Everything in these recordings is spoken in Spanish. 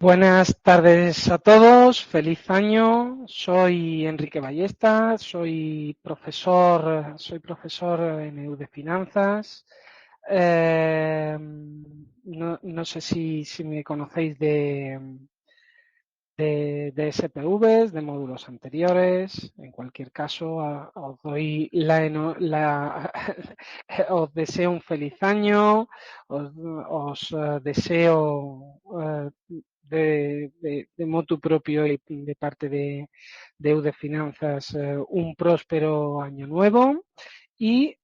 Buenas tardes a todos, feliz año. Soy Enrique Ballesta, soy profesor en EU de Finanzas. No sé si me conocéis de SPVs, de módulos anteriores. En cualquier caso, os doy os deseo un feliz año, os deseo de motu propio y de parte de EU de Finanzas un próspero año nuevo. Y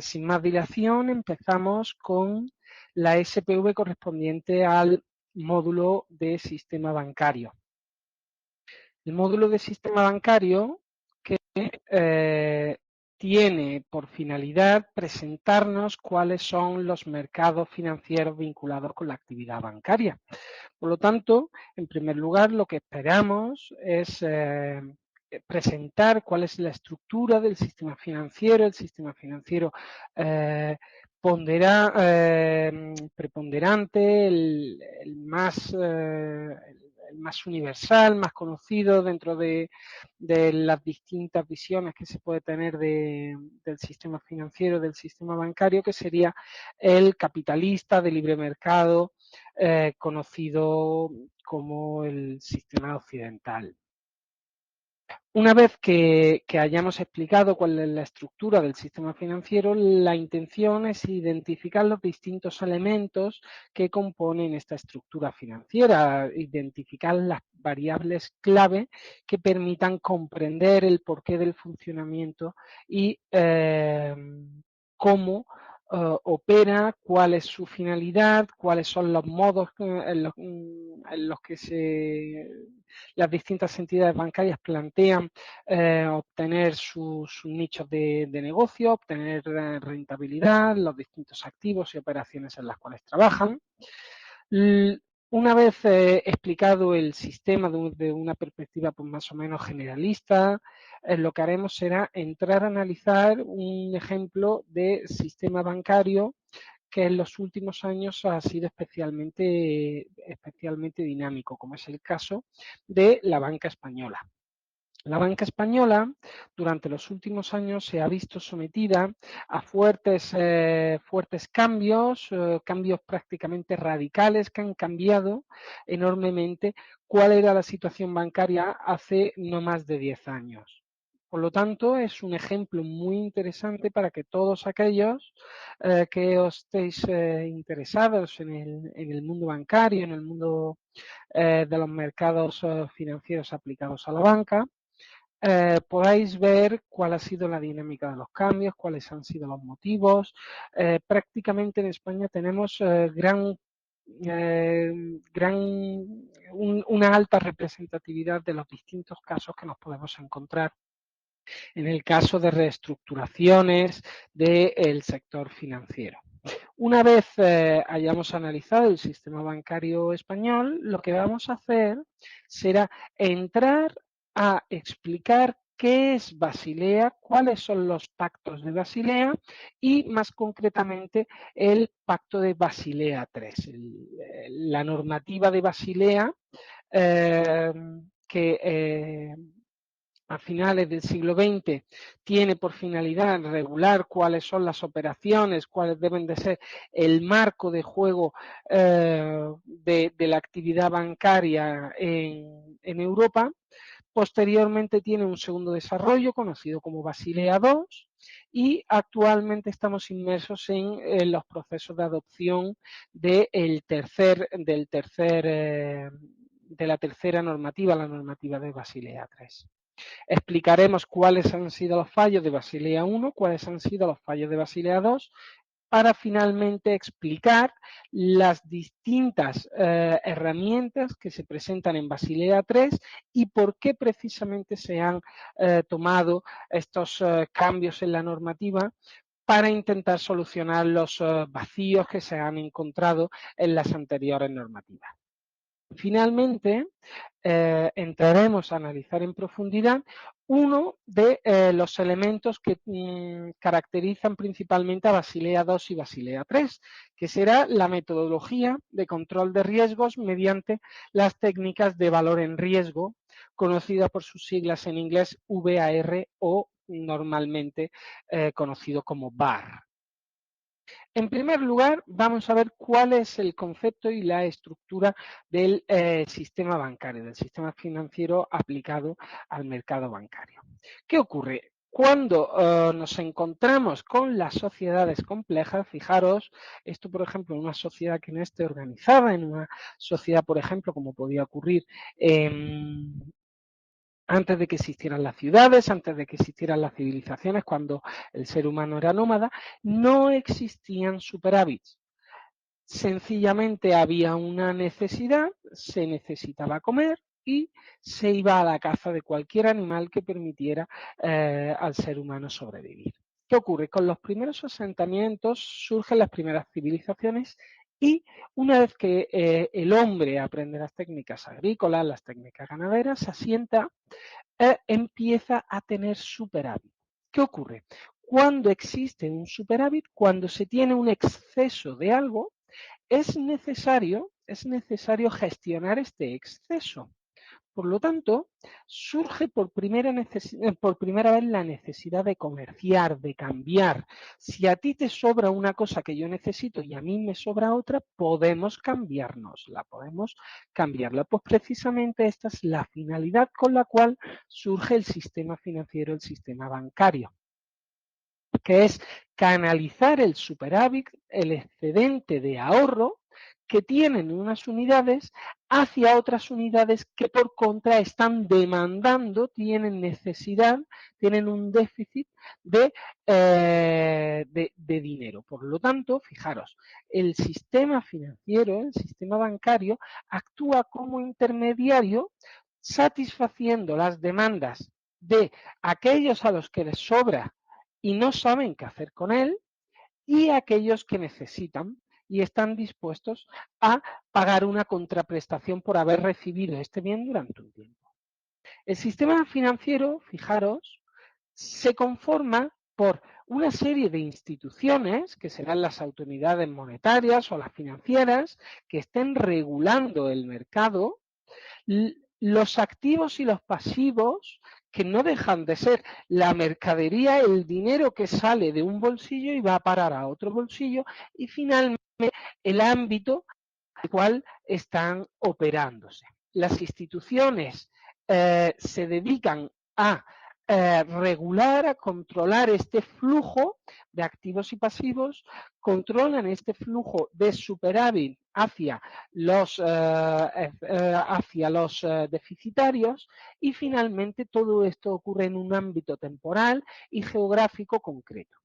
sin más dilación empezamos con la SPV correspondiente al módulo de sistema bancario. El módulo de sistema bancario que tiene por finalidad presentarnos cuáles son los mercados financieros vinculados con la actividad bancaria. Por lo tanto, en primer lugar, lo que esperamos es presentar cuál es la estructura del sistema financiero. El sistema financiero preponderante, el más universal, más conocido dentro de las distintas visiones que se puede tener del sistema financiero, del sistema bancario, que sería el capitalista de libre mercado, conocido como el sistema occidental. Una vez que hayamos explicado cuál es la estructura del sistema financiero, la intención es identificar los distintos elementos que componen esta estructura financiera, identificar las variables clave que permitan comprender el porqué del funcionamiento y cómo opera, cuál es su finalidad, cuáles son los modos en los que las distintas entidades bancarias plantean obtener sus nichos de negocio, obtener rentabilidad, los distintos activos y operaciones en las cuales trabajan. Una vez explicado el sistema de una perspectiva pues, más o menos generalista, lo que haremos será entrar a analizar un ejemplo de sistema bancario que en los últimos años ha sido especialmente dinámico, como es el caso de la banca española. La banca española durante los últimos años se ha visto sometida a fuertes cambios, cambios prácticamente radicales que han cambiado enormemente cuál era la situación bancaria hace no más de 10 años. Por lo tanto, es un ejemplo muy interesante para que todos aquellos que os estéis interesados en el mundo bancario, en el mundo de los mercados financieros aplicados a la banca, podáis ver cuál ha sido la dinámica de los cambios, cuáles han sido los motivos. Prácticamente en España tenemos una alta representatividad de los distintos casos que nos podemos encontrar en el caso de reestructuraciones del sector financiero. Una vez hayamos analizado el sistema bancario español, lo que vamos a hacer será entrar a explicar qué es Basilea, cuáles son los pactos de Basilea y más concretamente el pacto de Basilea III, la normativa de Basilea eh, que a finales del siglo XX tiene por finalidad regular cuáles son las operaciones, cuáles deben de ser el marco de juego de la actividad bancaria en Europa. Posteriormente tiene un segundo desarrollo conocido como Basilea II y actualmente estamos inmersos en los procesos de adopción de la tercera normativa, la normativa de Basilea III. Explicaremos cuáles han sido los fallos de Basilea I, cuáles han sido los fallos de Basilea II, para finalmente explicar las distintas herramientas que se presentan en Basilea III y por qué precisamente se han tomado estos cambios en la normativa para intentar solucionar los vacíos que se han encontrado en las anteriores normativas. Finalmente, entraremos a analizar en profundidad uno de los elementos que caracterizan principalmente a Basilea II y Basilea III, que será la metodología de control de riesgos mediante las técnicas de valor en riesgo, conocida por sus siglas en inglés VAR o normalmente conocido como VAR. En primer lugar, vamos a ver cuál es el concepto y la estructura del sistema bancario, del sistema financiero aplicado al mercado bancario. ¿Qué ocurre? Cuando nos encontramos con las sociedades complejas, fijaros, esto por ejemplo en una sociedad que no esté organizada, en una sociedad por ejemplo como podía ocurrir antes de que existieran las ciudades, antes de que existieran las civilizaciones, cuando el ser humano era nómada, no existían superávits. Sencillamente había una necesidad, se necesitaba comer y se iba a la caza de cualquier animal que permitiera al ser humano sobrevivir. ¿Qué ocurre? Con los primeros asentamientos surgen las primeras civilizaciones y una vez que el hombre aprende las técnicas agrícolas, las técnicas ganaderas, se asienta, empieza a tener superávit. ¿Qué ocurre? Cuando existe un superávit, cuando se tiene un exceso de algo, es necesario gestionar este exceso. Por lo tanto, surge por primera vez la necesidad de comerciar, de cambiar. Si a ti te sobra una cosa que yo necesito y a mí me sobra otra, podemos cambiárnosla, podemos cambiarla. Pues precisamente esta es la finalidad con la cual surge el sistema financiero, el sistema bancario, que es canalizar el superávit, el excedente de ahorro que tienen unas unidades hacia otras unidades que por contra están demandando, tienen necesidad, tienen un déficit de dinero. Por lo tanto, fijaros, el sistema financiero, el sistema bancario, actúa como intermediario satisfaciendo las demandas de aquellos a los que les sobra y no saben qué hacer con él, y aquellos que necesitan y están dispuestos a pagar una contraprestación por haber recibido este bien durante un tiempo. El sistema financiero, fijaros, se conforma por una serie de instituciones, que serán las autoridades monetarias o las financieras, que estén regulando el mercado, los activos y los pasivos, que no dejan de ser la mercadería, el dinero que sale de un bolsillo y va a parar a otro bolsillo, y finalmente el ámbito al cual están operándose. Las instituciones se dedican a regular, a controlar este flujo de activos y pasivos, controlan este flujo de superávit hacia los deficitarios, y finalmente todo esto ocurre en un ámbito temporal y geográfico concreto.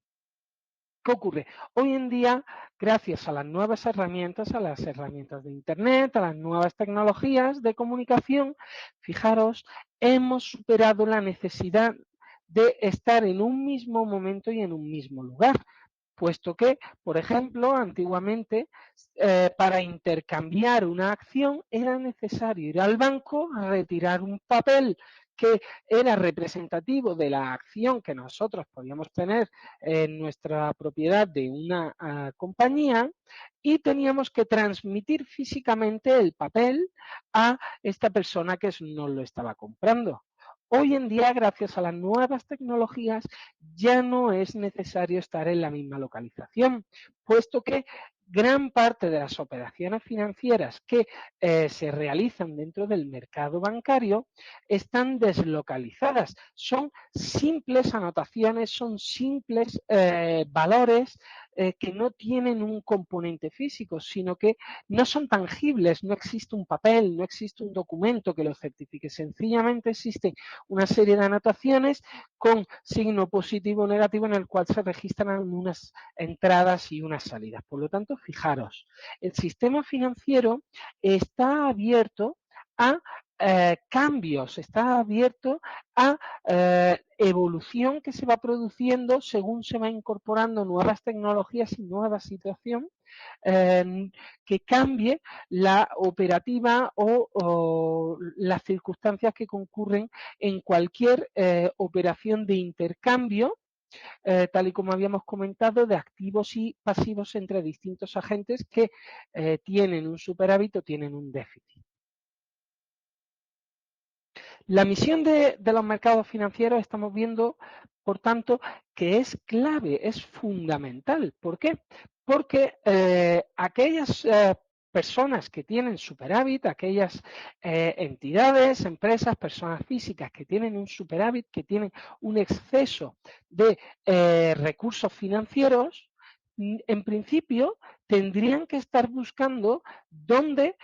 ¿Qué ocurre? Hoy en día, gracias a las nuevas herramientas, a las herramientas de Internet, a las nuevas tecnologías de comunicación, fijaros, hemos superado la necesidad de estar en un mismo momento y en un mismo lugar, puesto que, por ejemplo, antiguamente, para intercambiar una acción era necesario ir al banco, retirar un papel que era representativo de la acción que nosotros podíamos tener en nuestra propiedad de una compañía, y teníamos que transmitir físicamente el papel a esta persona que nos lo estaba comprando. Hoy en día, gracias a las nuevas tecnologías, ya no es necesario estar en la misma localización, puesto que gran parte de las operaciones financieras que se realizan dentro del mercado bancario están deslocalizadas. Son simples anotaciones, son simples valores que no tienen un componente físico, sino que no son tangibles, no existe un papel, no existe un documento que lo certifique, sencillamente existe una serie de anotaciones con signo positivo o negativo en el cual se registran unas entradas y unas salidas. Por lo tanto, fijaros, el sistema financiero está abierto a cambios, está abierto a evolución que se va produciendo según se va incorporando nuevas tecnologías y nueva situación que cambie la operativa o las circunstancias que concurren en cualquier operación de intercambio, tal y como habíamos comentado, de activos y pasivos entre distintos agentes que tienen un superávit o tienen un déficit. La misión de los mercados financieros estamos viendo, por tanto, que es clave, es fundamental. ¿Por qué? Porque aquellas personas que tienen superávit, aquellas entidades, empresas, personas físicas que tienen un superávit, que tienen un exceso de recursos financieros, en principio tendrían que estar buscando dónde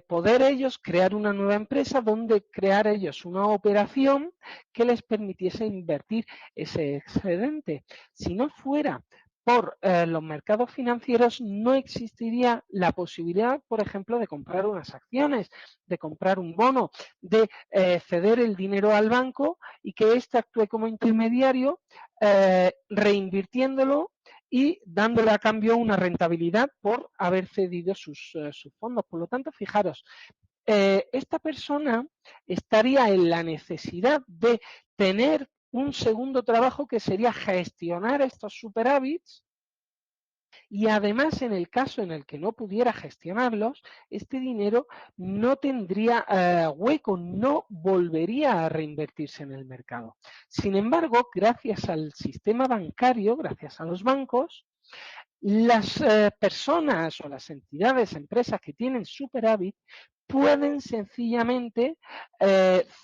poder ellos crear una nueva empresa, donde crear ellos una operación que les permitiese invertir ese excedente. Si no fuera por los mercados financieros, no existiría la posibilidad, por ejemplo, de comprar unas acciones, de comprar un bono, de ceder el dinero al banco y que éste actúe como intermediario, reinvirtiéndolo y dándole a cambio una rentabilidad por haber cedido sus fondos. Por lo tanto, fijaros, esta persona estaría en la necesidad de tener un segundo trabajo que sería gestionar estos superávits y además en el caso en el que no pudiera gestionarlos, este dinero no tendría hueco, no volvería a reinvertirse en el mercado. Sin embargo, gracias al sistema bancario, gracias a los bancos, las personas o las entidades, empresas que tienen superávit pueden sencillamente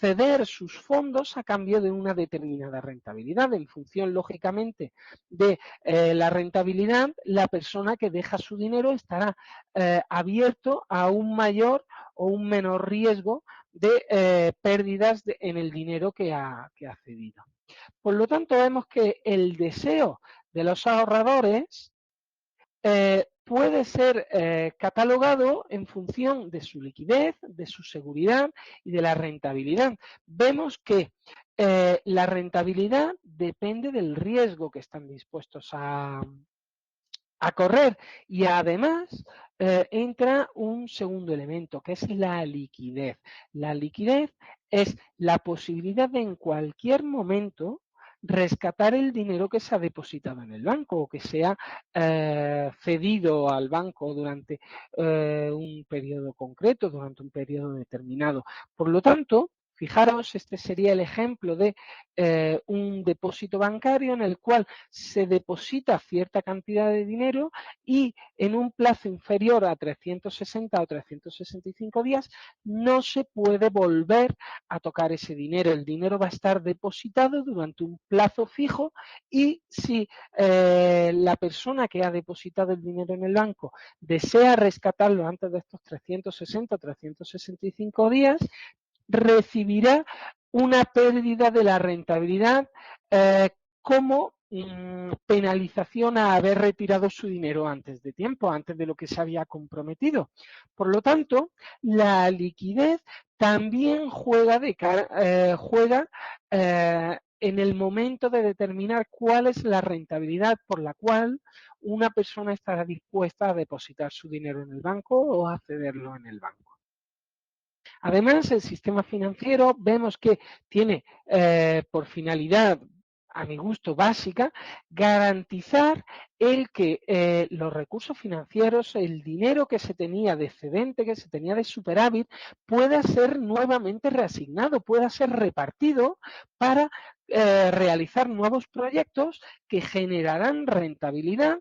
ceder sus fondos a cambio de una determinada rentabilidad. En función, lógicamente, de la rentabilidad, la persona que deja su dinero estará abierto a un mayor o un menor riesgo de pérdidas en el dinero que ha cedido. Por lo tanto, vemos que el deseo de los ahorradores puede ser catalogado en función de su liquidez, de su seguridad y de la rentabilidad. Vemos que la rentabilidad depende del riesgo que están dispuestos a correr y además entra un segundo elemento que es la liquidez. La liquidez es la posibilidad de en cualquier momento rescatar el dinero que se ha depositado en el banco o que se ha cedido al banco durante un periodo concreto, durante un periodo determinado. Por lo tanto, fijaros, este sería el ejemplo de un depósito bancario en el cual se deposita cierta cantidad de dinero y en un plazo inferior a 360 o 365 días no se puede volver a tocar ese dinero. El dinero va a estar depositado durante un plazo fijo y si la persona que ha depositado el dinero en el banco desea rescatarlo antes de estos 360 o 365 días, recibirá una pérdida de la rentabilidad como penalización a haber retirado su dinero antes de tiempo, antes de lo que se había comprometido. Por lo tanto, la liquidez también juega en el momento de determinar cuál es la rentabilidad por la cual una persona estará dispuesta a depositar su dinero en el banco o a cederlo en el banco. Además, el sistema financiero vemos que tiene por finalidad, a mi gusto, básica, garantizar el que los recursos financieros, el dinero que se tenía de excedente, que se tenía de superávit, pueda ser nuevamente reasignado, pueda ser repartido para realizar nuevos proyectos que generarán rentabilidad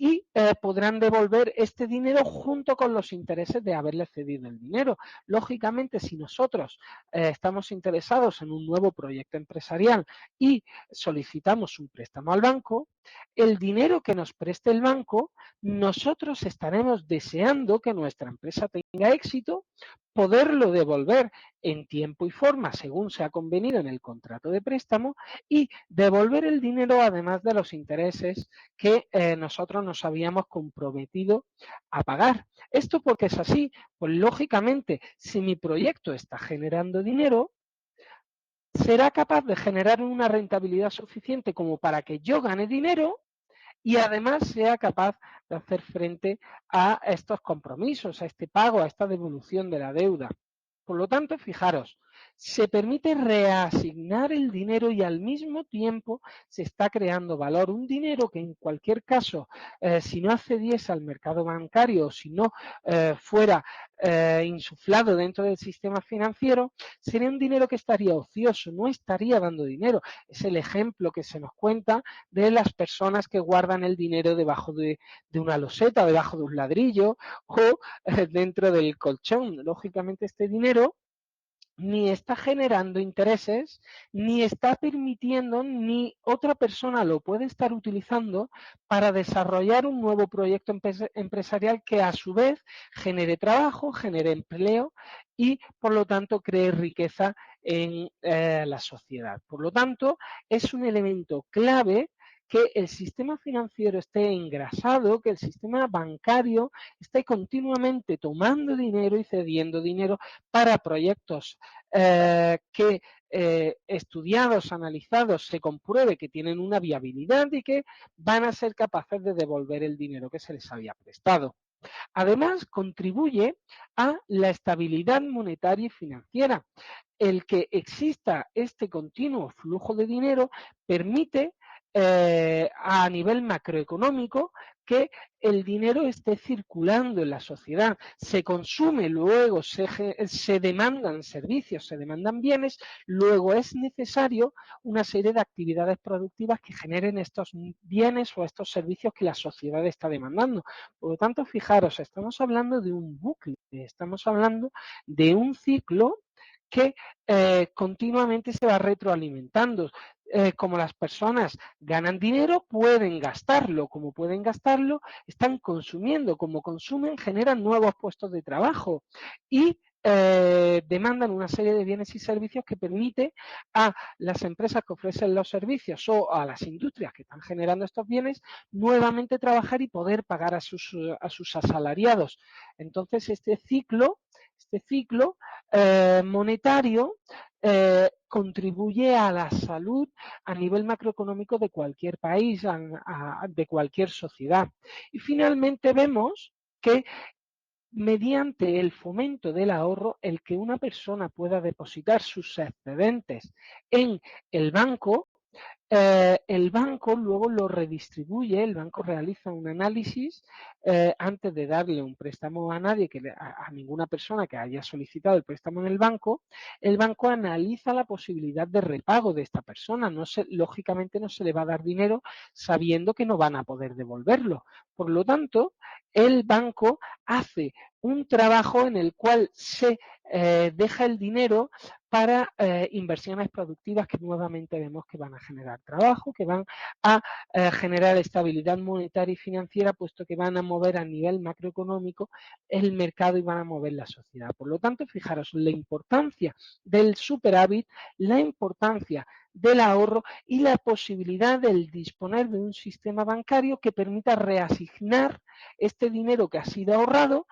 y podrán devolver este dinero junto con los intereses de haberle cedido el dinero. Lógicamente, si nosotros estamos interesados en un nuevo proyecto empresarial y solicitamos un préstamo al banco, el dinero que nos preste el banco, nosotros estaremos deseando que nuestra empresa tenga éxito poderlo devolver en tiempo y forma según se ha convenido en el contrato de préstamo y devolver el dinero además de los intereses que nosotros nos habíamos comprometido a pagar. ¿Esto porque es así? Pues lógicamente, si mi proyecto está generando dinero, será capaz de generar una rentabilidad suficiente como para que yo gane dinero y además sea capaz de hacer frente a estos compromisos, a este pago, a esta devolución de la deuda. Por lo tanto, fijaros, se permite reasignar el dinero y al mismo tiempo se está creando valor. Un dinero que en cualquier caso, si no accediese al mercado bancario, si no fuera insuflado dentro del sistema financiero, sería un dinero que estaría ocioso, no estaría dando dinero. Es el ejemplo que se nos cuenta de las personas que guardan el dinero debajo de una loseta, debajo de un ladrillo o dentro del colchón. Lógicamente este dinero ni está generando intereses, ni está permitiendo, ni otra persona lo puede estar utilizando para desarrollar un nuevo proyecto empresarial que a su vez genere trabajo, genere empleo y por lo tanto cree riqueza en la sociedad. Por lo tanto, es un elemento clave que el sistema financiero esté engrasado, que el sistema bancario esté continuamente tomando dinero y cediendo dinero para proyectos que estudiados, analizados, se compruebe que tienen una viabilidad y que van a ser capaces de devolver el dinero que se les había prestado. Además, contribuye a la estabilidad monetaria y financiera. El que exista este continuo flujo de dinero permite a nivel macroeconómico que el dinero esté circulando en la sociedad, se consume, luego se demandan servicios, se demandan bienes, luego es necesario una serie de actividades productivas que generen estos bienes o estos servicios que la sociedad está demandando. Por lo tanto, fijaros, estamos hablando de un bucle, estamos hablando de un ciclo que continuamente se va retroalimentando. Como las personas ganan dinero, pueden gastarlo. Como pueden gastarlo, están consumiendo. Como consumen, generan nuevos puestos de trabajo y demandan una serie de bienes y servicios que permite a las empresas que ofrecen los servicios o a las industrias que están generando estos bienes nuevamente trabajar y poder pagar a sus asalariados. Entonces, este ciclo monetario contribuye a la salud a nivel macroeconómico de cualquier país, de cualquier sociedad. Y finalmente vemos que mediante el fomento del ahorro, el que una persona pueda depositar sus excedentes en el banco, el banco luego lo redistribuye, el banco realiza un análisis antes de darle un préstamo a nadie, a ninguna persona que haya solicitado el préstamo en el banco analiza la posibilidad de repago de esta persona. Lógicamente no se le va a dar dinero sabiendo que no van a poder devolverlo. Por lo tanto, el banco hace un trabajo en el cual se deja el dinero para inversiones productivas que nuevamente vemos que van a generar trabajo, que van a generar estabilidad monetaria y financiera, puesto que van a mover a nivel macroeconómico el mercado y van a mover la sociedad. Por lo tanto, fijaros la importancia del superávit, la importancia del ahorro y la posibilidad del disponer de un sistema bancario que permita reasignar este dinero que ha sido ahorrado,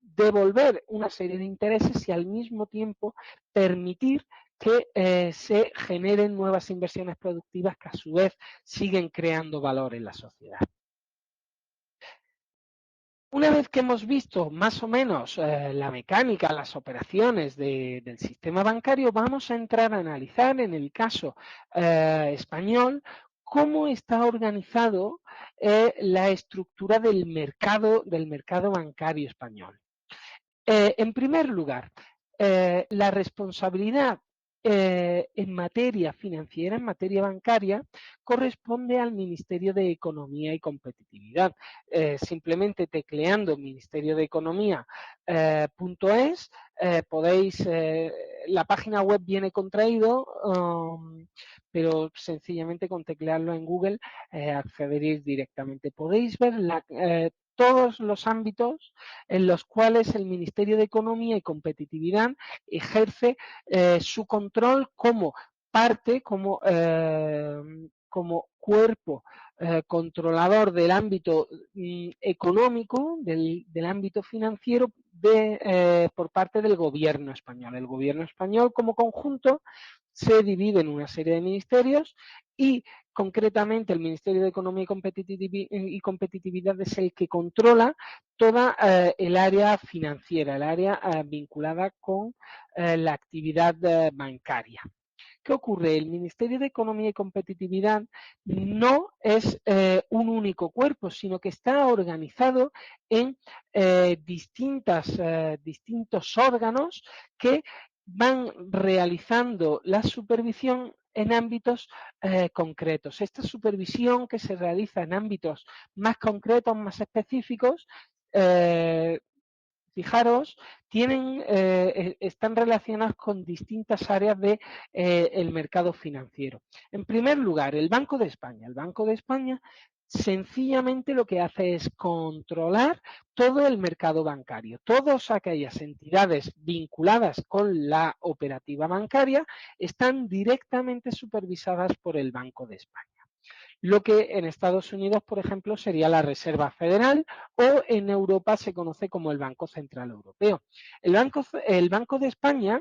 devolver una serie de intereses y al mismo tiempo permitir que se generen nuevas inversiones productivas que a su vez siguen creando valor en la sociedad. Una vez que hemos visto más o menos la mecánica, las operaciones del sistema bancario, vamos a entrar a analizar en el caso español cómo está organizado la estructura del mercado bancario español. En primer lugar, la responsabilidad en materia financiera, en materia bancaria, corresponde al Ministerio de Economía y Competitividad. Simplemente tecleando Ministerio de Economía.es podéis, la página web viene contraído, pero sencillamente con teclearlo en Google accederéis directamente. Podéis ver todos los ámbitos en los cuales el Ministerio de Economía y Competitividad ejerce su control como parte, como cuerpo controlador del ámbito económico, del ámbito financiero por parte del gobierno español. El gobierno español como conjunto se divide en una serie de ministerios y concretamente el Ministerio de Economía y Competitividad es el que controla toda el área financiera, el área vinculada con la actividad bancaria. ¿Qué ocurre? El Ministerio de Economía y Competitividad no es un único cuerpo, sino que está organizado en distintos órganos que van realizando la supervisión en ámbitos concretos. Esta supervisión que se realiza en ámbitos más concretos, más específicos, fijaros, están relacionadas con distintas áreas del mercado financiero. En primer lugar, el Banco de España. El Banco de España sencillamente lo que hace es controlar todo el mercado bancario. Todas aquellas entidades vinculadas con la operativa bancaria están directamente supervisadas por el Banco de España. Lo que en Estados Unidos, por ejemplo, sería la Reserva Federal o en Europa se conoce como el Banco Central Europeo. El Banco de España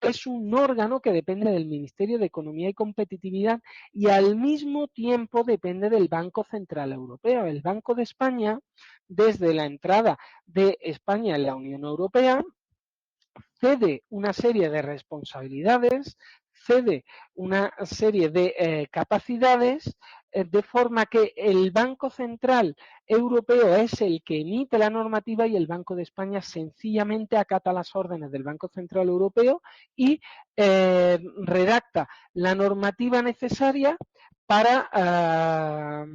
es un órgano que depende del Ministerio de Economía y Competitividad y al mismo tiempo depende del Banco Central Europeo. El Banco de España, desde la entrada de España en la Unión Europea, cede una serie de responsabilidades, cede una serie de capacidades, de forma que el Banco Central Europeo es el que emite la normativa y el Banco de España sencillamente acata las órdenes del Banco Central Europeo y redacta la normativa necesaria para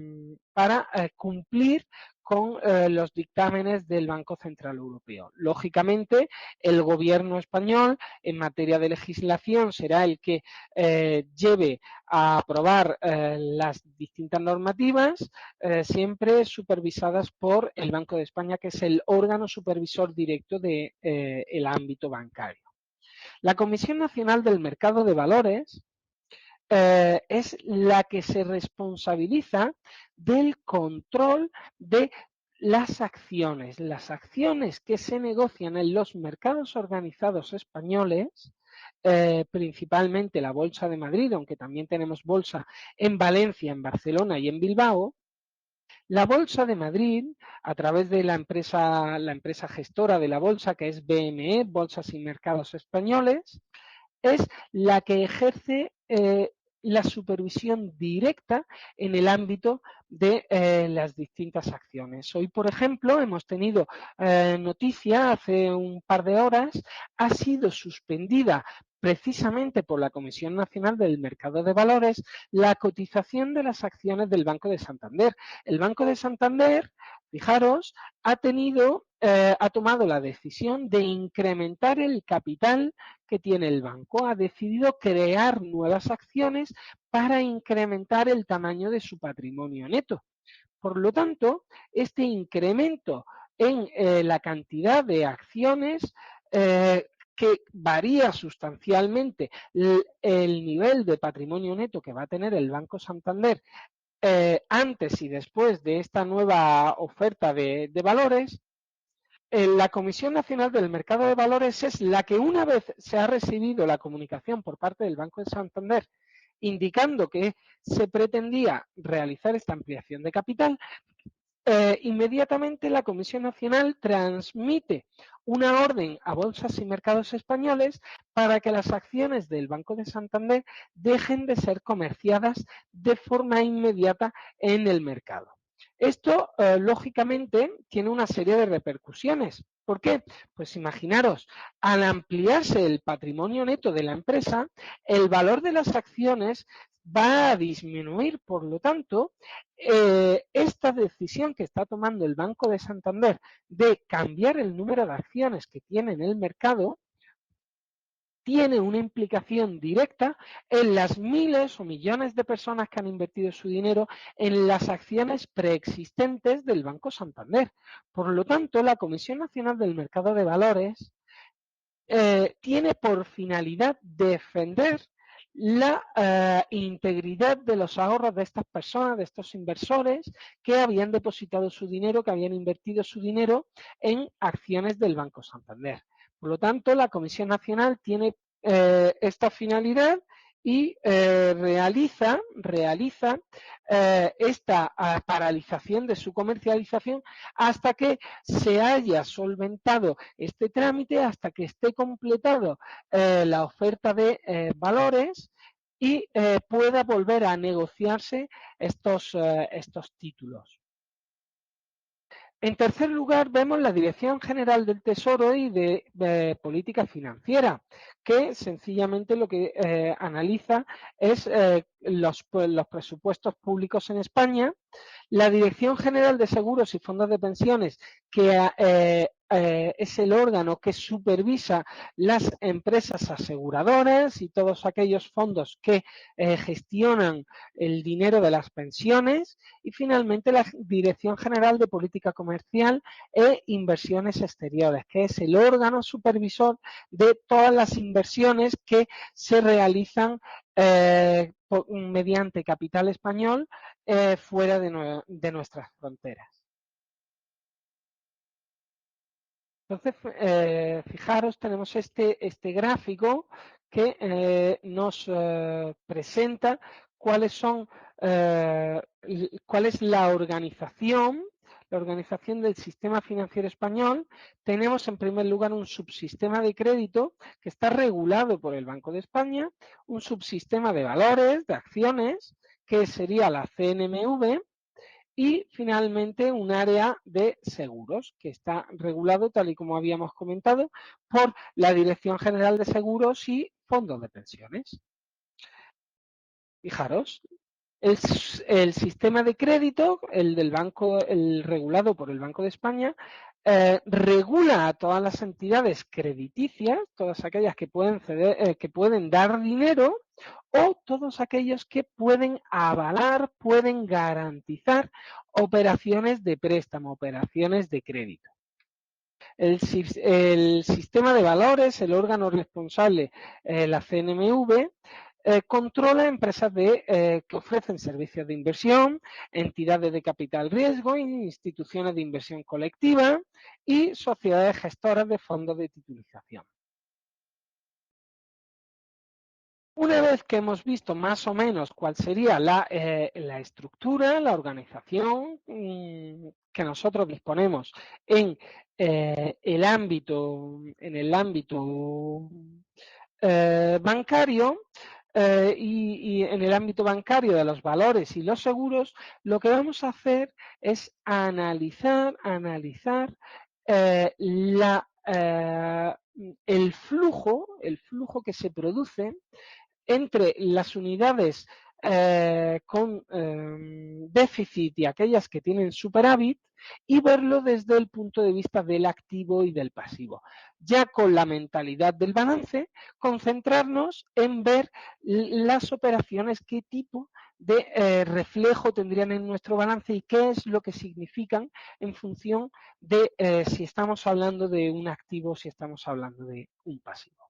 cumplir con los dictámenes del Banco Central Europeo. Lógicamente, el gobierno español en materia de legislación será el que lleve a aprobar las distintas normativas, siempre supervisadas por el Banco de España, que es el órgano supervisor directo del ámbito bancario. La Comisión Nacional del Mercado de Valores es la que se responsabiliza del control de las acciones que se negocian en los mercados organizados españoles, principalmente la Bolsa de Madrid, aunque también tenemos bolsa en Valencia, en Barcelona y en Bilbao. La Bolsa de Madrid, a través de la empresa gestora de la bolsa, que es BME, Bolsas y Mercados Españoles, es la que ejerce la supervisión directa en el ámbito de las distintas acciones. Hoy, por ejemplo, hemos tenido noticia hace un par de horas, ha sido suspendida precisamente por la Comisión Nacional del Mercado de Valores la cotización de las acciones del Banco de Santander. El Banco de Santander, fijaros, ha tomado la decisión de incrementar el capital que tiene el banco. Ha decidido crear nuevas acciones para incrementar el tamaño de su patrimonio neto. Por lo tanto, este incremento en la cantidad de acciones que varía sustancialmente el nivel de patrimonio neto que va a tener el Banco Santander antes y después de esta nueva oferta de valores, la Comisión Nacional del Mercado de Valores es la que, una vez se ha recibido la comunicación por parte del Banco de Santander indicando que se pretendía realizar esta ampliación de capital, inmediatamente la Comisión Nacional transmite una orden a bolsas y mercados españoles para que las acciones del Banco de Santander dejen de ser comerciadas de forma inmediata en el mercado. Esto, lógicamente, tiene una serie de repercusiones. ¿Por qué? Pues imaginaros, al ampliarse el patrimonio neto de la empresa, el valor de las acciones va a disminuir. Por lo tanto, esta decisión que está tomando el Banco de Santander de cambiar el número de acciones que tiene en el mercado tiene una implicación directa en las miles o millones de personas que han invertido su dinero en las acciones preexistentes del Banco Santander. Por lo tanto, la Comisión Nacional del Mercado de Valores tiene por finalidad defender la integridad de los ahorros de estas personas, de estos inversores que habían depositado su dinero, que habían invertido su dinero en acciones del Banco Santander. Por lo tanto, la Comisión Nacional tiene esta finalidad y realiza esta paralización de su comercialización hasta que se haya solventado este trámite, hasta que esté completado la oferta de valores y pueda volver a negociarse estos títulos. En tercer lugar, vemos la Dirección General del Tesoro y de Política Financiera, que sencillamente lo que analiza es los presupuestos públicos en España. La Dirección General de Seguros y Fondos de Pensiones, que es el órgano que supervisa las empresas aseguradoras y todos aquellos fondos que gestionan el dinero de las pensiones. Y finalmente la Dirección General de Política Comercial e Inversiones Exteriores, que es el órgano supervisor de todas las inversiones que se realizan mediante capital español fuera de nuestras fronteras. Entonces, fijaros, tenemos este gráfico que nos presenta cuáles son, cuál es la organización del sistema financiero español. Tenemos en primer lugar un subsistema de crédito que está regulado por el Banco de España, un subsistema de valores, de acciones, que sería la CNMV, y finalmente un área de seguros que está regulado, tal y como habíamos comentado, por la Dirección General de Seguros y Fondos de Pensiones. Fijaros, el sistema de crédito, el del banco, el regulado por el Banco de España, regula a todas las entidades crediticias, todas aquellas que pueden que pueden dar dinero, o todos aquellos que pueden avalar, pueden garantizar operaciones de préstamo, operaciones de crédito. El sistema de valores, el órgano responsable, la CNMV, controla empresas que ofrecen servicios de inversión, entidades de capital riesgo, instituciones de inversión colectiva y sociedades gestoras de fondos de titulización. Una vez que hemos visto más o menos cuál sería la estructura, la organización que nosotros disponemos en el ámbito bancario y en el ámbito bancario de los valores y los seguros, lo que vamos a hacer es analizar el flujo que se produce entre las unidades con déficit y aquellas que tienen superávit y verlo desde el punto de vista del activo y del pasivo. Ya con la mentalidad del balance, concentrarnos en ver las operaciones, qué tipo de reflejo tendrían en nuestro balance y qué es lo que significan en función de si estamos hablando de un activo o si estamos hablando de un pasivo.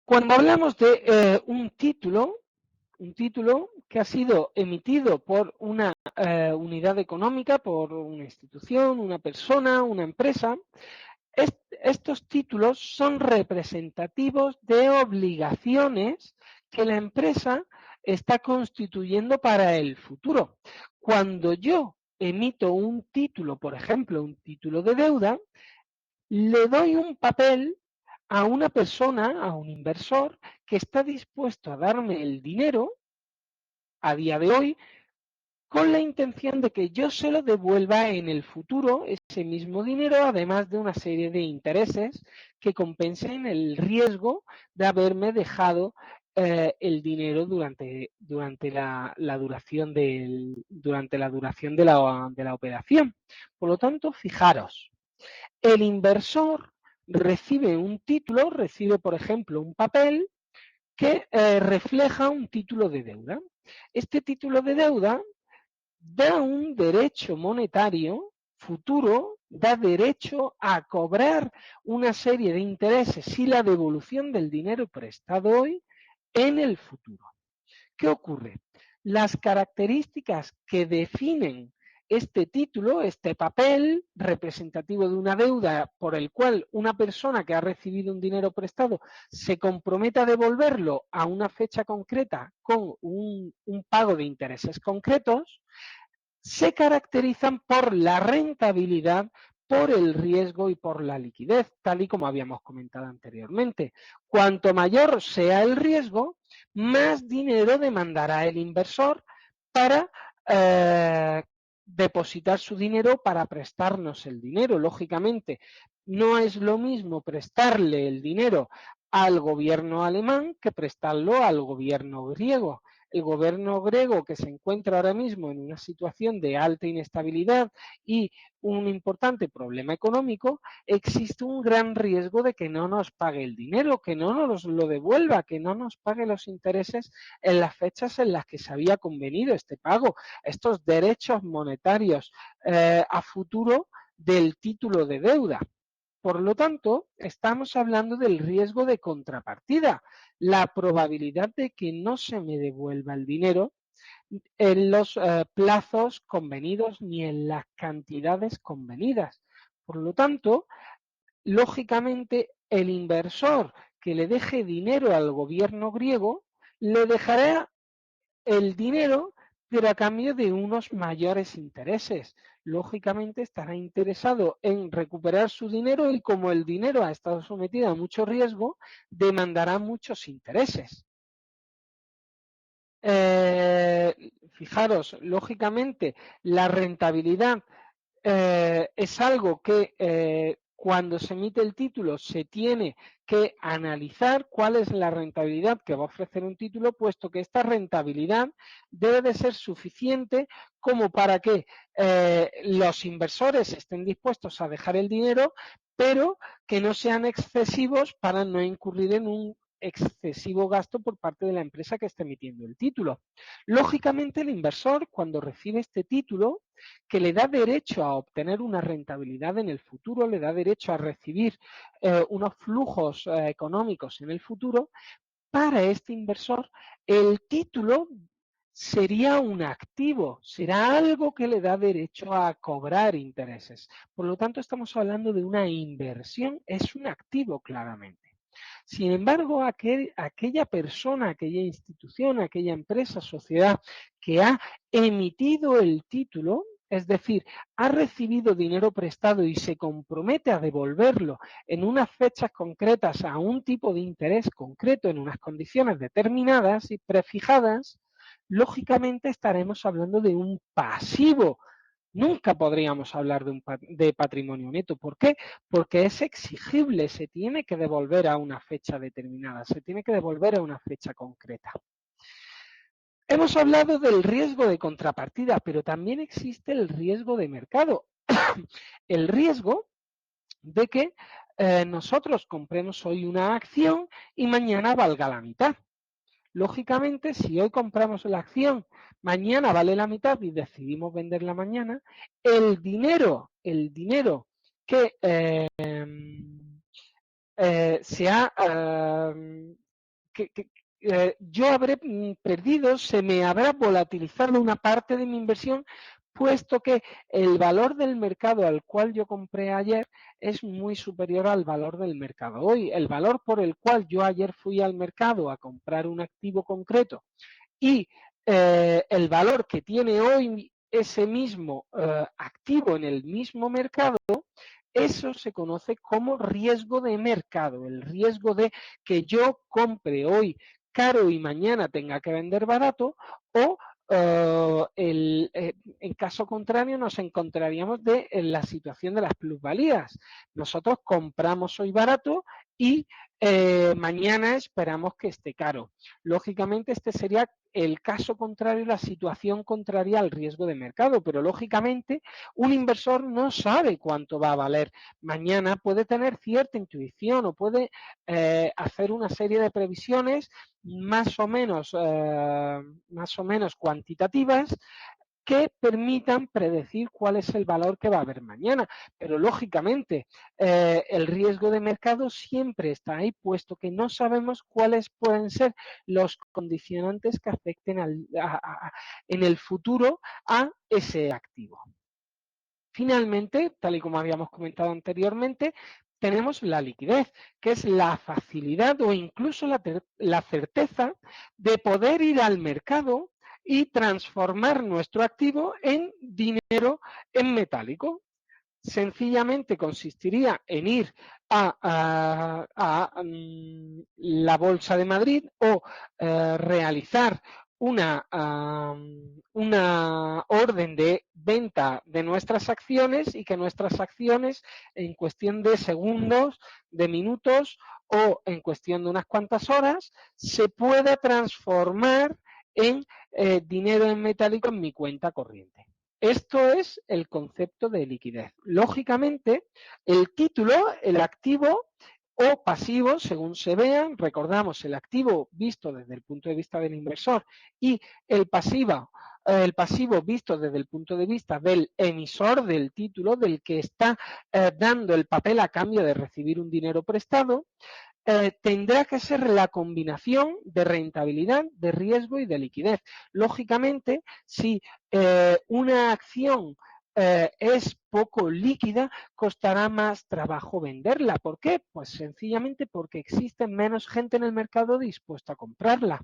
Cuando hablamos de un título que ha sido emitido por una unidad económica, por una institución, una persona, una empresa, estos títulos son representativos de obligaciones que la empresa está constituyendo para el futuro. Cuando yo emito un título, por ejemplo, un título de deuda, le doy un papel a una persona, a un inversor, que está dispuesto a darme el dinero a día de hoy con la intención de que yo se lo devuelva en el futuro ese mismo dinero, además de una serie de intereses que compensen el riesgo de haberme dejado el dinero durante la duración de la operación. Por lo tanto, fijaros, El inversor recibe un título, recibe, por ejemplo, un papel que refleja un título de deuda. Este título de deuda da un derecho monetario futuro, da derecho a cobrar una serie de intereses y la devolución del dinero prestado hoy en el futuro. ¿Qué ocurre? Las características que definen este título, este papel representativo de una deuda por el cual una persona que ha recibido un dinero prestado se compromete a devolverlo a una fecha concreta con un pago de intereses concretos, se caracterizan por la rentabilidad, por el riesgo y por la liquidez, tal y como habíamos comentado anteriormente. Cuanto mayor sea el riesgo, más dinero demandará el inversor para depositar su dinero, para prestarnos el dinero. Lógicamente, no es lo mismo prestarle el dinero al gobierno alemán que prestarlo al gobierno griego. El gobierno griego, que se encuentra ahora mismo en una situación de alta inestabilidad y un importante problema económico, existe un gran riesgo de que no nos pague el dinero, que no nos lo devuelva, que no nos pague los intereses en las fechas en las que se había convenido este pago, estos derechos monetarios a futuro del título de deuda. Por lo tanto, estamos hablando del riesgo de contrapartida, la probabilidad de que no se me devuelva el dinero en los plazos convenidos ni en las cantidades convenidas. Por lo tanto, lógicamente, el inversor que le deje dinero al gobierno griego le dejará el dinero, pero a cambio de unos mayores intereses. Lógicamente estará interesado en recuperar su dinero y como el dinero ha estado sometido a mucho riesgo, demandará muchos intereses. Fijaros, lógicamente, la rentabilidad es algo que cuando se emite el título se tiene que analizar cuál es la rentabilidad que va a ofrecer un título, puesto que esta rentabilidad debe de ser suficiente como para que los inversores estén dispuestos a dejar el dinero, pero que no sean excesivos para no incurrir en un excesivo gasto por parte de la empresa que está emitiendo el título. Lógicamente, el inversor, cuando recibe este título, que le da derecho a obtener una rentabilidad en el futuro, le da derecho a recibir unos flujos económicos en el futuro, para este inversor el título sería un activo, será algo que le da derecho a cobrar intereses. Por lo tanto, estamos hablando de una inversión, es un activo claramente. Sin embargo, aquella persona, aquella institución, aquella empresa, sociedad que ha emitido el título, es decir, ha recibido dinero prestado y se compromete a devolverlo en unas fechas concretas a un tipo de interés concreto en unas condiciones determinadas y prefijadas, lógicamente estaremos hablando de un pasivo. Nunca podríamos hablar de patrimonio neto. ¿Por qué? Porque es exigible, se tiene que devolver a una fecha determinada, se tiene que devolver a una fecha concreta. Hemos hablado del riesgo de contrapartida, pero también existe el riesgo de mercado. El riesgo de que nosotros compremos hoy una acción y mañana valga la mitad. Lógicamente, si hoy compramos la acción, mañana vale la mitad y decidimos venderla mañana, el dinero que se ha yo habré perdido, se me habrá volatilizado una parte de mi inversión, puesto que el valor del mercado al cual yo compré ayer es muy superior al valor del mercado hoy. El valor por el cual yo ayer fui al mercado a comprar un activo concreto y el valor que tiene hoy ese mismo activo en el mismo mercado, eso se conoce como riesgo de mercado, el riesgo de que yo compre hoy caro y mañana tenga que vender barato o en caso contrario nos encontraríamos en la situación de las plusvalías. Nosotros compramos hoy barato y mañana esperamos que esté caro. Lógicamente este sería el caso contrario, la situación contraria al riesgo de mercado, pero lógicamente un inversor no sabe cuánto va a valer mañana, puede tener cierta intuición o puede hacer una serie de previsiones más o menos cuantitativas que permitan predecir cuál es el valor que va a haber mañana. Pero lógicamente el riesgo de mercado siempre está ahí, puesto que no sabemos cuáles pueden ser los condicionantes que afecten en el futuro a ese activo. Finalmente, tal y como habíamos comentado anteriormente, tenemos la liquidez, que es la facilidad o incluso la certeza de poder ir al mercado y transformar nuestro activo en dinero en metálico. Sencillamente consistiría en ir la Bolsa de Madrid o realizar una orden de venta de nuestras acciones y que nuestras acciones en cuestión de segundos, de minutos o en cuestión de unas cuantas horas se pueda transformar en dinero en metálico en mi cuenta corriente. Esto es el concepto de liquidez. Lógicamente, el título, el activo o pasivo, según se vean, recordamos el activo visto desde el punto de vista del inversor y el pasivo visto desde el punto de vista del emisor del título, del que está dando el papel a cambio de recibir un dinero prestado, tendrá que ser la combinación de rentabilidad, de riesgo y de liquidez. Lógicamente, si una acción es poco líquida, costará más trabajo venderla. ¿Por qué? Pues sencillamente porque existe menos gente en el mercado dispuesta a comprarla.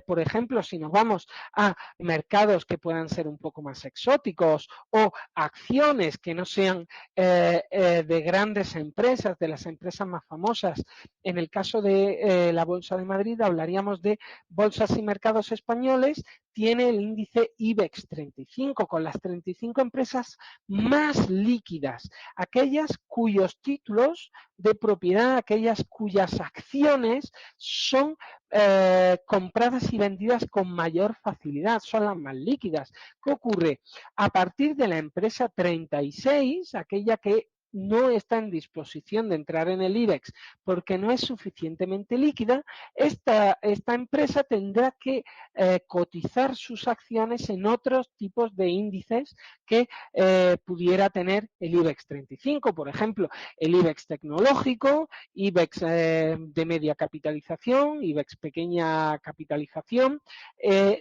Por ejemplo, si nos vamos a mercados que puedan ser un poco más exóticos o acciones que no sean de grandes empresas, de las empresas más famosas, en el caso de la Bolsa de Madrid hablaríamos de bolsas y mercados españoles, tiene el índice IBEX 35 con las 35 empresas más líquidas, aquellas cuyos títulos de propiedad, aquellas cuyas acciones son compradas y vendidas con mayor facilidad, son las más líquidas. ¿Qué ocurre? A partir de la empresa 36, aquella que no está en disposición de entrar en el IBEX porque no es suficientemente líquida, esta empresa tendrá que cotizar sus acciones en otros tipos de índices que pudiera tener el IBEX 35, por ejemplo, el IBEX tecnológico, IBEX de media capitalización, IBEX pequeña capitalización.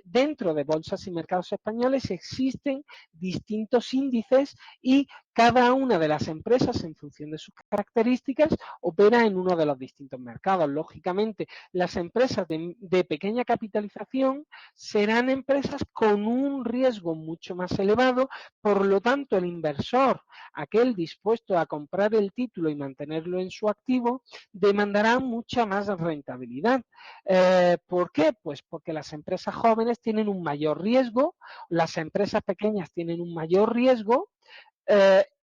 Dentro de bolsas y mercados españoles existen distintos índices y cada una de las empresas, en función de sus características, opera en uno de los distintos mercados. Lógicamente, las empresas de pequeña capitalización serán empresas con un riesgo mucho más elevado, por lo tanto, el inversor, aquel dispuesto a comprar el título y mantenerlo en su activo, demandará mucha más rentabilidad. ¿Por qué? Pues porque las empresas jóvenes tienen un mayor riesgo, las empresas pequeñas tienen un mayor riesgo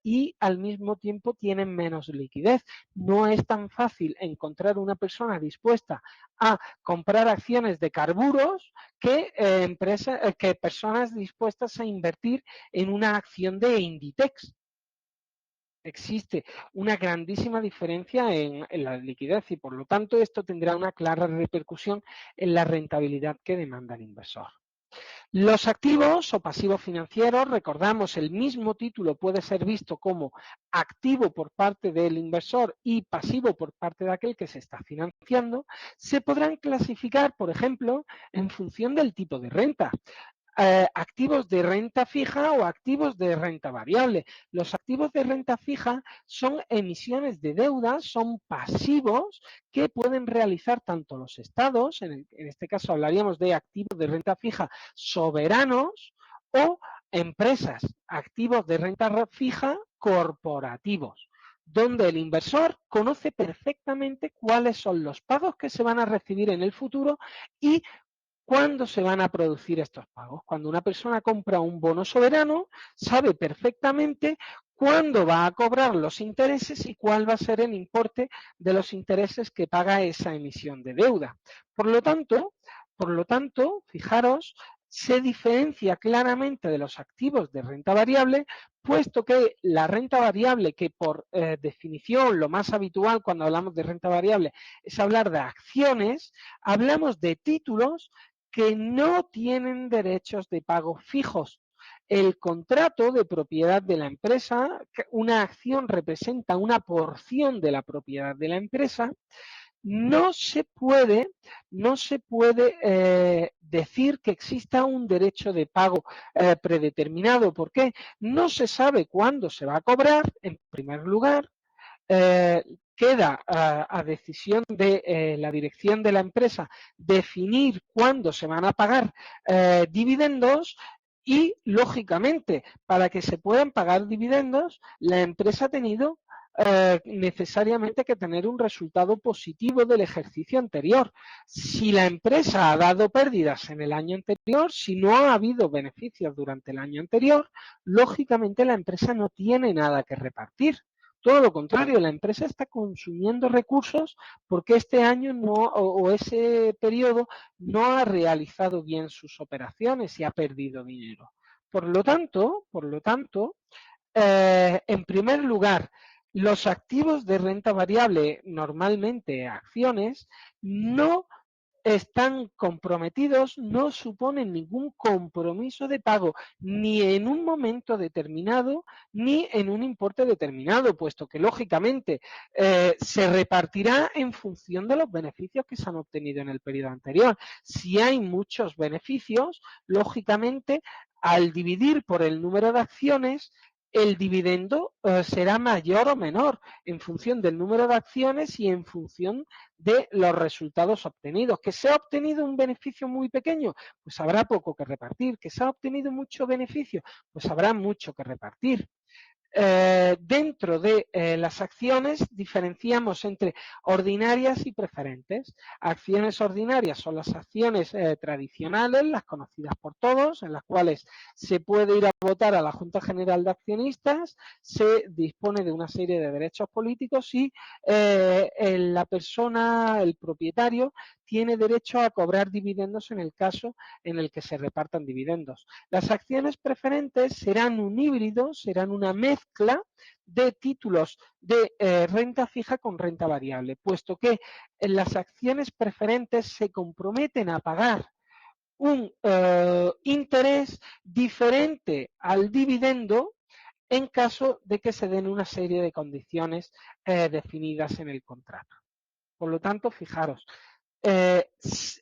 y al mismo tiempo tienen menos liquidez. No es tan fácil encontrar una persona dispuesta a comprar acciones de carburos que personas dispuestas a invertir en una acción de Inditex. Existe una grandísima diferencia en la liquidez y por lo tanto esto tendrá una clara repercusión en la rentabilidad que demanda el inversor. Los activos o pasivos financieros, recordamos, el mismo título puede ser visto como activo por parte del inversor y pasivo por parte de aquel que se está financiando, se podrán clasificar, por ejemplo, en función del tipo de renta. Activos de renta fija o activos de renta variable. Los activos de renta fija son emisiones de deuda, son pasivos que pueden realizar tanto los estados, en este caso hablaríamos de activos de renta fija soberanos o empresas, activos de renta fija corporativos, donde el inversor conoce perfectamente cuáles son los pagos que se van a recibir en el futuro y ¿cuándo se van a producir estos pagos? Cuando una persona compra un bono soberano, sabe perfectamente cuándo va a cobrar los intereses y cuál va a ser el importe de los intereses que paga esa emisión de deuda. Por lo tanto, fijaros, se diferencia claramente de los activos de renta variable, puesto que la renta variable, que por definición lo más habitual cuando hablamos de renta variable es hablar de acciones, hablamos de títulos que no tienen derechos de pago fijos. El contrato de propiedad de la empresa, una acción representa una porción de la propiedad de la empresa, no se puede decir que exista un derecho de pago predeterminado. ¿Por qué? No se sabe cuándo se va a cobrar, en primer lugar. Queda a decisión de la dirección de la empresa definir cuándo se van a pagar dividendos y, lógicamente, para que se puedan pagar dividendos, la empresa ha tenido necesariamente que tener un resultado positivo del ejercicio anterior. Si la empresa ha dado pérdidas en el año anterior, si no ha habido beneficios durante el año anterior, lógicamente la empresa no tiene nada que repartir. Todo lo contrario, la empresa está consumiendo recursos porque este año no, o ese periodo no ha realizado bien sus operaciones y ha perdido dinero. Por lo tanto, en primer lugar, los activos de renta variable, normalmente acciones, no están comprometidos, no suponen ningún compromiso de pago, ni en un momento determinado, ni en un importe determinado, puesto que lógicamente se repartirá en función de los beneficios que se han obtenido en el periodo anterior. Si hay muchos beneficios, lógicamente, al dividir por el número de acciones, el dividendo será mayor o menor en función del número de acciones y en función de los resultados obtenidos. ¿Que se ha obtenido un beneficio muy pequeño? Pues habrá poco que repartir. ¿Que se ha obtenido mucho beneficio? Pues habrá mucho que repartir. Dentro de las acciones diferenciamos entre ordinarias y preferentes. Acciones ordinarias son las acciones tradicionales, las conocidas por todos, en las cuales se puede ir a votar a la Junta General de Accionistas, se dispone de una serie de derechos políticos y la persona, el propietario, tiene derecho a cobrar dividendos en el caso en el que se repartan dividendos. Las acciones preferentes serán un híbrido, serán una mezcla de títulos de renta fija con renta variable, puesto que en las acciones preferentes se comprometen a pagar un interés diferente al dividendo en caso de que se den una serie de condiciones definidas en el contrato. Por lo tanto, fijaros,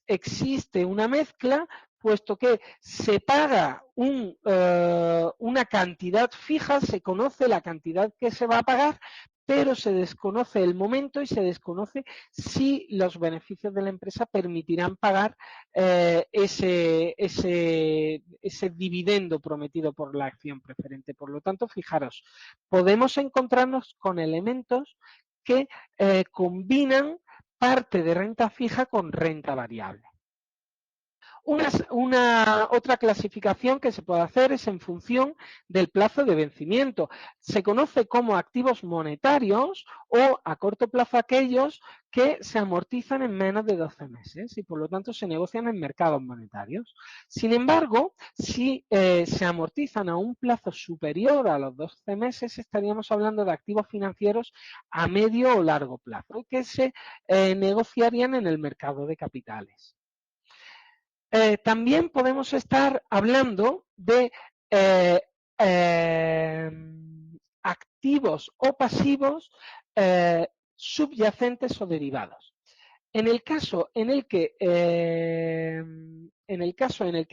existe una mezcla, puesto que se paga una cantidad fija, se conoce la cantidad que se va a pagar, pero se desconoce el momento y se desconoce si los beneficios de la empresa permitirán pagar ese dividendo prometido por la acción preferente. Por lo tanto, fijaros, podemos encontrarnos con elementos que combinan parte de renta fija con renta variable. Otra clasificación que se puede hacer es en función del plazo de vencimiento. Se conoce como activos monetarios o a corto plazo aquellos que se amortizan en menos de 12 meses y por lo tanto se negocian en mercados monetarios. Sin embargo, si se amortizan a un plazo superior a los 12 meses, estaríamos hablando de activos financieros a medio o largo plazo que se negociarían en el mercado de capitales. También podemos estar hablando de eh, eh, activos o pasivos subyacentes o derivados. En el caso en el que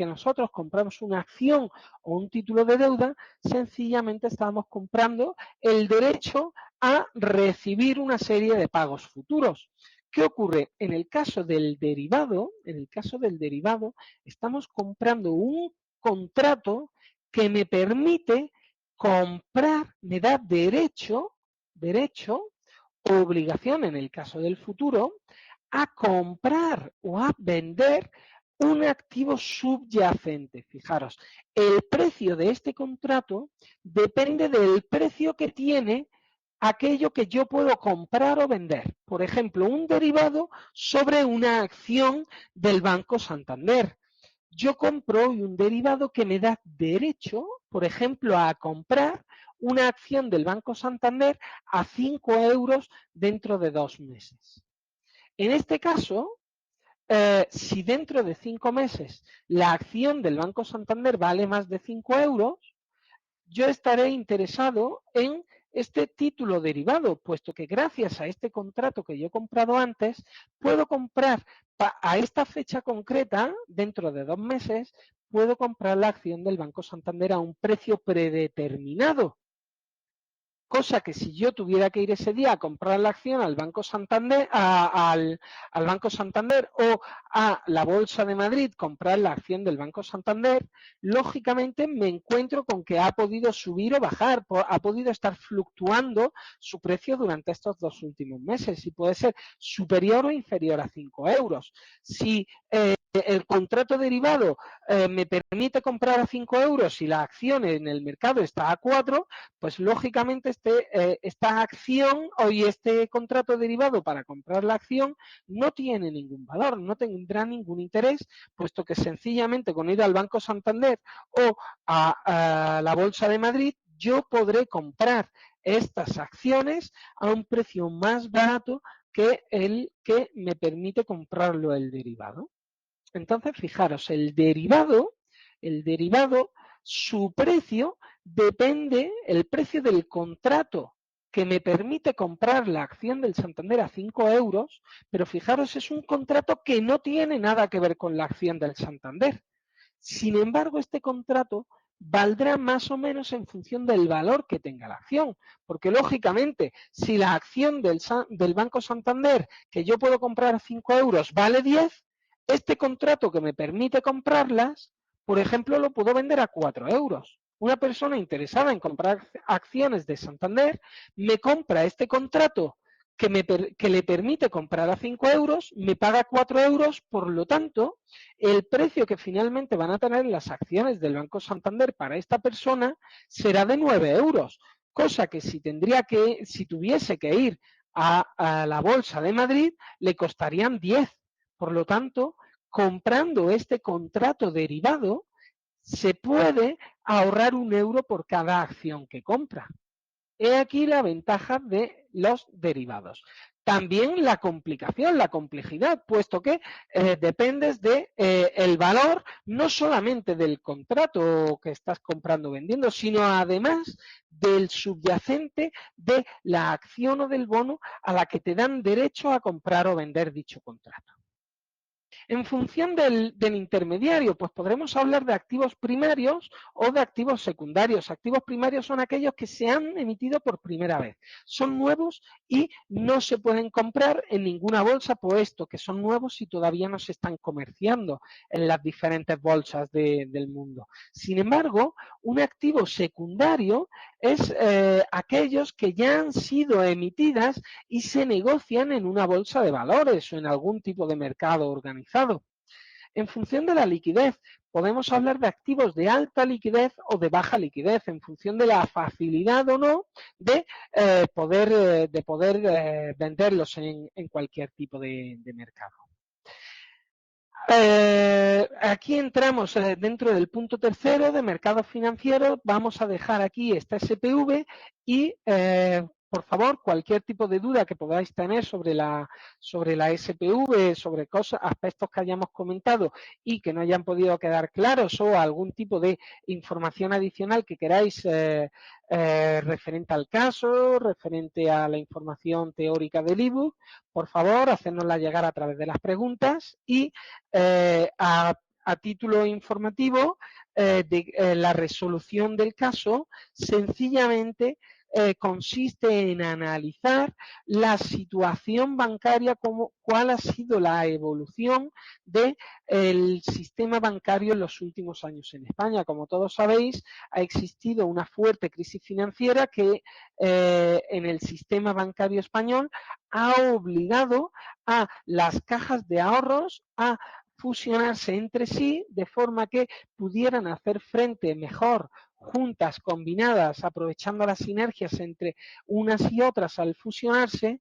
nosotros compramos una acción o un título de deuda, sencillamente estamos comprando el derecho a recibir una serie de pagos futuros. ¿Qué ocurre? En el caso del derivado, estamos comprando un contrato que me permite comprar, me da derecho o obligación en el caso del futuro, a comprar o a vender un activo subyacente. Fijaros, el precio de este contrato depende del precio que tiene aquello que yo puedo comprar o vender. Por ejemplo, un derivado sobre una acción del Banco Santander. Yo compro hoy un derivado que me da derecho, por ejemplo, a comprar una acción del Banco Santander a 5 euros dentro de 2 meses. En este caso, si dentro de 5 meses la acción del Banco Santander vale más de 5 euros, yo estaré interesado en este título derivado, puesto que gracias a este contrato que yo he comprado antes, puedo comprar a esta fecha concreta, dentro de 2 meses, puedo comprar la acción del Banco Santander a un precio predeterminado. Cosa que si yo tuviera que ir ese día a comprar la acción al Banco Santander, al Banco Santander o a la Bolsa de Madrid, comprar la acción del Banco Santander, lógicamente me encuentro con que ha podido subir o bajar, ha podido estar fluctuando su precio durante estos 2 últimos meses y puede ser superior o inferior a 5 euros. Si el contrato derivado me permite comprar a 5 euros y la acción en el mercado está a 4, pues lógicamente esta acción o este contrato derivado para comprar la acción no tiene ningún valor, no tendrá ningún interés, puesto que sencillamente con ir al Banco Santander o a la Bolsa de Madrid yo podré comprar estas acciones a un precio más barato que el que me permite comprarlo el derivado. Entonces, fijaros, el derivado, su precio depende, el precio del contrato que me permite comprar la acción del Santander a 5 euros, pero fijaros, es un contrato que no tiene nada que ver con la acción del Santander. Sin embargo, este contrato valdrá más o menos en función del valor que tenga la acción, porque lógicamente, si la acción del Banco Santander que yo puedo comprar a 5 euros vale 10, este contrato que me permite comprarlas, por ejemplo, lo puedo vender a 4 euros. Una persona interesada en comprar acciones de Santander me compra este contrato que le permite comprar a 5 euros, me paga 4 euros, por lo tanto, el precio que finalmente van a tener las acciones del Banco Santander para esta persona será de 9 euros, cosa que si tuviese que ir a la Bolsa de Madrid, le costarían 10. Por lo tanto, comprando este contrato derivado, se puede ahorrar 1 euro por cada acción que compra. He aquí la ventaja de los derivados. También la complicación, la complejidad, puesto que dependes de el valor no solamente del contrato que estás comprando o vendiendo, sino además del subyacente de la acción o del bono a la que te dan derecho a comprar o vender dicho contrato. En función del intermediario, pues podremos hablar de activos primarios o de activos secundarios. Activos primarios son aquellos que se han emitido por primera vez. Son nuevos y no se pueden comprar en ninguna bolsa, puesto que son nuevos y todavía no se están comerciando en las diferentes bolsas del mundo. Sin embargo, un activo secundario es aquellos que ya han sido emitidas y se negocian en una bolsa de valores o en algún tipo de mercado organizado. En función de la liquidez, podemos hablar de activos de alta liquidez o de baja liquidez, en función de la facilidad o no de poder venderlos en cualquier tipo de mercado. Aquí entramos dentro del punto tercero de mercados financieros. Vamos a dejar aquí esta SPV y, por favor, cualquier tipo de duda que podáis tener sobre la SPV, sobre aspectos que hayamos comentado y que no hayan podido quedar claros o algún tipo de información adicional que queráis referente al caso, referente a la información teórica del ebook, por favor, hacérnosla llegar a través de las preguntas y a título informativo de la resolución del caso sencillamente consiste en analizar la situación bancaria, cuál ha sido la evolución del sistema bancario en los últimos años en España. Como todos sabéis, ha existido una fuerte crisis financiera que en el sistema bancario español ha obligado a las cajas de ahorros a fusionarse entre sí de forma que pudieran hacer frente mejor juntas, combinadas, aprovechando las sinergias entre unas y otras al fusionarse,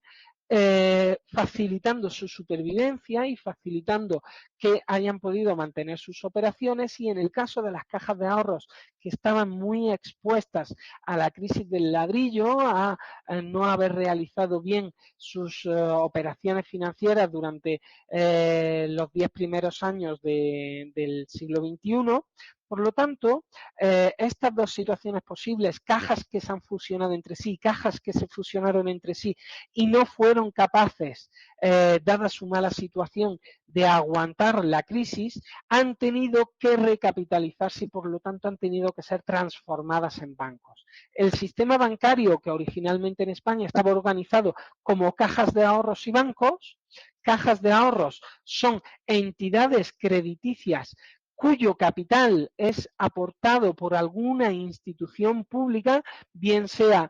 facilitando su supervivencia y facilitando que hayan podido mantener sus operaciones, y en el caso de las cajas de ahorros que estaban muy expuestas a la crisis del ladrillo, a no haber realizado bien sus operaciones financieras durante los 10 primeros años del siglo XXI. Por lo tanto, estas dos situaciones posibles, cajas que se han fusionado entre sí, cajas que se fusionaron entre sí y no fueron capaces, dada su mala situación, de aguantar la crisis, han tenido que recapitalizarse y por lo tanto han tenido que ser transformadas en bancos. El sistema bancario, que originalmente en España estaba organizado como cajas de ahorros y bancos, cajas de ahorros son entidades crediticias cuyo capital es aportado por alguna institución pública, bien sea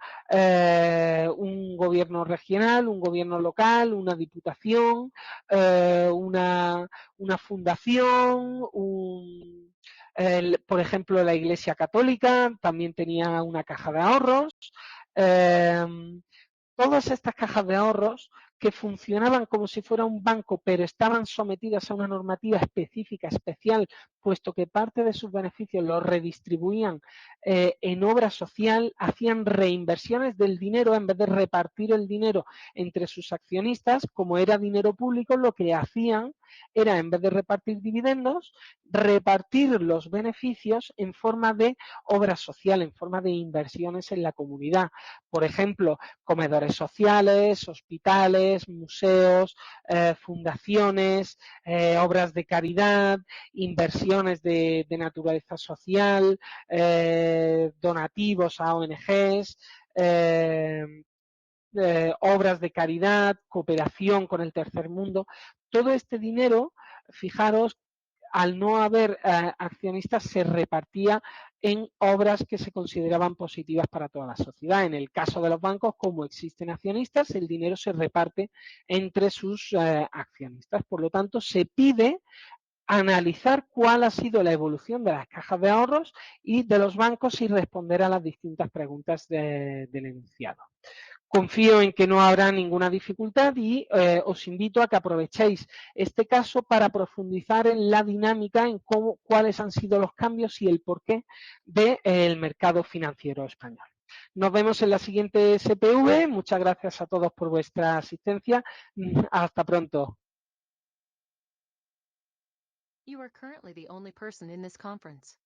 un gobierno regional, un gobierno local, una diputación, una fundación, por ejemplo, la Iglesia Católica también tenía una caja de ahorros. Eh, Todas estas cajas de ahorros que funcionaban como si fuera un banco, pero estaban sometidas a una normativa específica, especial, puesto que parte de sus beneficios los redistribuían en obra social, hacían reinversiones del dinero en vez de repartir el dinero entre sus accionistas. Como era dinero público, lo que hacían era, en vez de repartir dividendos, repartir los beneficios en forma de obra social, en forma de inversiones en la comunidad. Por ejemplo, comedores sociales, hospitales, museos, fundaciones, obras de caridad, inversiones de naturaleza social, donativos a ONGs, obras de caridad, cooperación con el tercer mundo. Todo este dinero, fijaros, al no haber accionistas, se repartía en obras que se consideraban positivas para toda la sociedad. En el caso de los bancos, como existen accionistas, el dinero se reparte entre sus accionistas. Por lo tanto, se pide analizar cuál ha sido la evolución de las cajas de ahorros y de los bancos y responder a las distintas preguntas del enunciado. Confío en que no habrá ninguna dificultad y os invito a que aprovechéis este caso para profundizar en la dinámica, en cuáles han sido los cambios y el porqué del mercado financiero español. Nos vemos en la siguiente SPV. Muchas gracias a todos por vuestra asistencia. Hasta pronto. You are currently the only person in this conference.